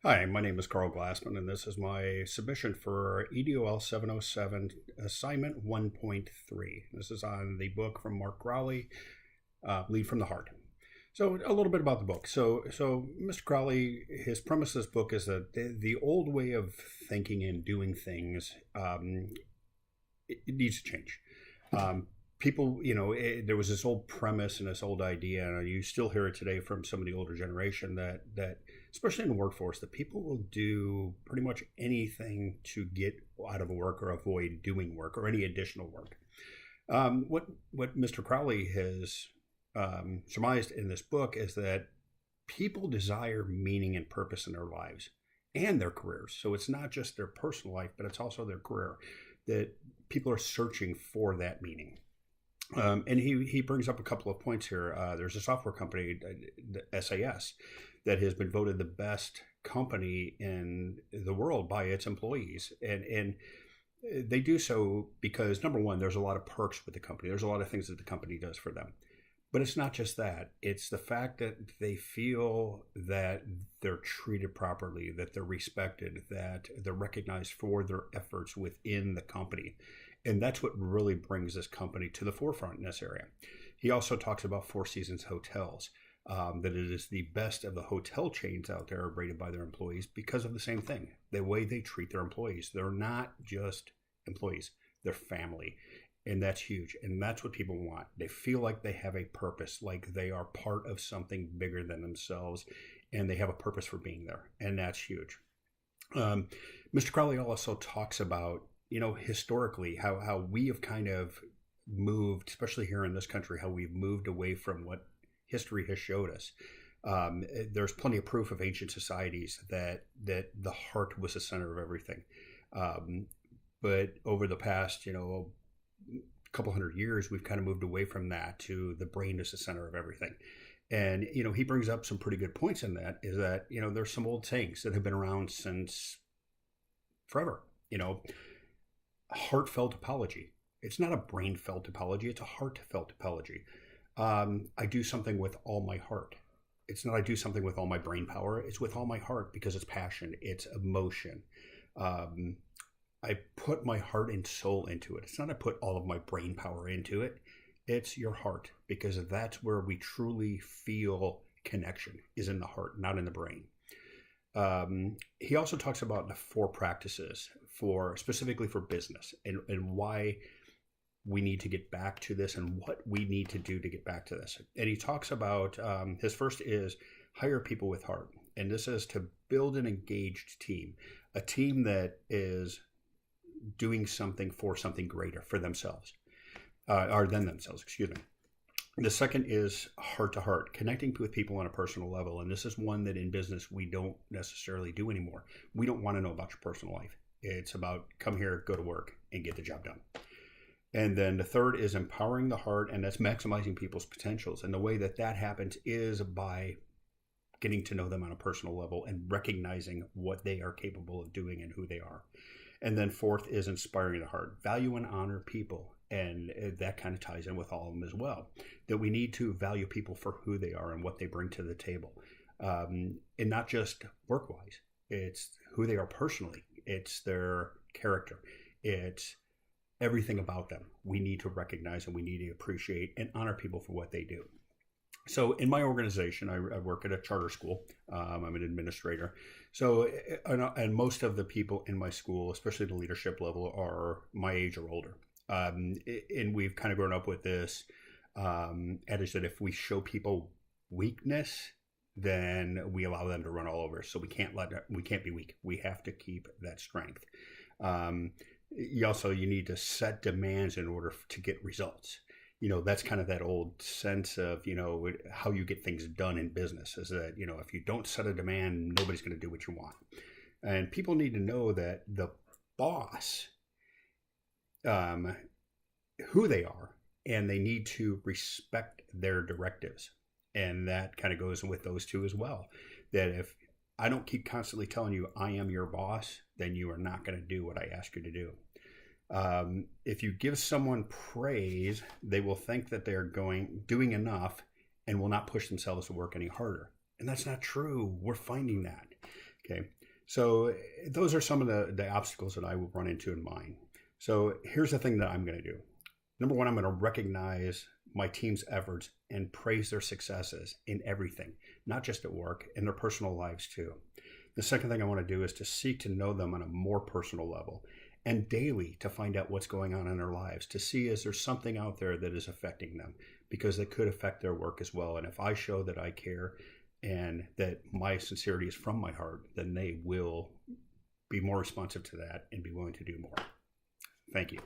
Hi, my name is Carl Glassman, and this is my submission for EDOL 707 Assignment 1.3. This is on the book from Mark Crowley, Lead from the Heart. So, a little bit about the book. So Mr. Crowley, his premise of this book is that the old way of thinking and doing things, it needs to change. People, there was this old premise and this old idea, and you still hear it today from some of the older generation that especially in the workforce, that people will do pretty much anything to get out of work or avoid doing work or any additional work. What Mr. Crowley has surmised in this book is that people desire meaning and purpose in their lives and their careers. So it's not just their personal life, but it's also their career, that people are searching for that meaning. And he brings up a couple of points here. There's a software company, the SAS, that has been voted the best company in the world by its employees. And they do so because, number one, there's a lot of perks with the company. There's a lot of things that the company does for them. But it's not just that. It's the fact that they feel that they're treated properly, that they're respected, that they're recognized for their efforts within the company. And that's what really brings this company to the forefront in this area. He also talks about Four Seasons Hotels, that it is the best of the hotel chains out there rated by their employees because of the same thing, the way they treat their employees. They're not just employees, they're family. And that's huge. And that's what people want. They feel like they have a purpose, like they are part of something bigger than themselves, and they have a purpose for being there. And that's huge. Mr. Crowley also talks about, historically, how we have kind of moved, especially here in this country, how we've moved away from what history has showed us. There's plenty of proof of ancient societies that the heart was the center of everything. But over the past, couple hundred years, we've kind of moved away from that to the brain is the center of everything. And, he brings up some pretty good points in that, is that, there's some old sayings that have been around since forever. Heartfelt apology. It's not a brain felt apology. It's a heartfelt apology. I do something with all my heart. It's not I do something with all my brain power. It's with all my heart because it's passion. It's emotion. I put my heart and soul into it. It's not I put all of my brain power into it. It's your heart, because that's where we truly feel connection, is in the heart, not in the brain. He also talks about the 4 practices specifically for business and why we need to get back to this and what we need to do to get back to this. And he talks about, his first is hire people with heart. And this is to build an engaged team, a team that is doing something for something greater for themselves, or than themselves, excuse me. The second is heart to heart, connecting with people on a personal level. And this is one that in business we don't necessarily do anymore. We don't want to know about your personal life. It's about come here, go to work, and get the job done. And then the third is empowering the heart, and that's maximizing people's potentials. And the way that happens is by getting to know them on a personal level and recognizing what they are capable of doing and who they are. And then fourth is inspiring the heart, value and honor people. And that kind of ties in with all of them as well, that we need to value people for who they are and what they bring to the table. And not just work-wise, it's who they are personally. It's their character. It's everything about them. We need to recognize and we need to appreciate and honor people for what they do. So in my organization, I work at a charter school. I'm an administrator. So, and most of the people in my school, especially the leadership level, are my age or older. And we've kind of grown up with this adage that if we show people weakness, then we allow them to run all over. So we can't be weak. We have to keep that strength. You need to set demands in order to get results. That's kind of that old sense of, how you get things done in business is that, if you don't set a demand, nobody's going to do what you want. And people need to know that the boss, who they are, and they need to respect their directives. And that kind of goes with those two as well. That if I don't keep constantly telling you I am your boss, then you are not going to do what I ask you to do. If you give someone praise, they will think that they're doing enough and will not push themselves to work any harder. And that's not true. We're finding that. Okay. So those are some of the obstacles that I will run into in mine. So here's the thing that I'm going to do. Number one, I'm going to recognize my team's efforts and praise their successes in everything, not just at work, in their personal lives too. The second thing I want to do is to seek to know them on a more personal level and daily to find out what's going on in their lives, to see is there something out there that is affecting them, because it could affect their work as well. And if I show that I care and that my sincerity is from my heart, then they will be more responsive to that and be willing to do more. Thank you.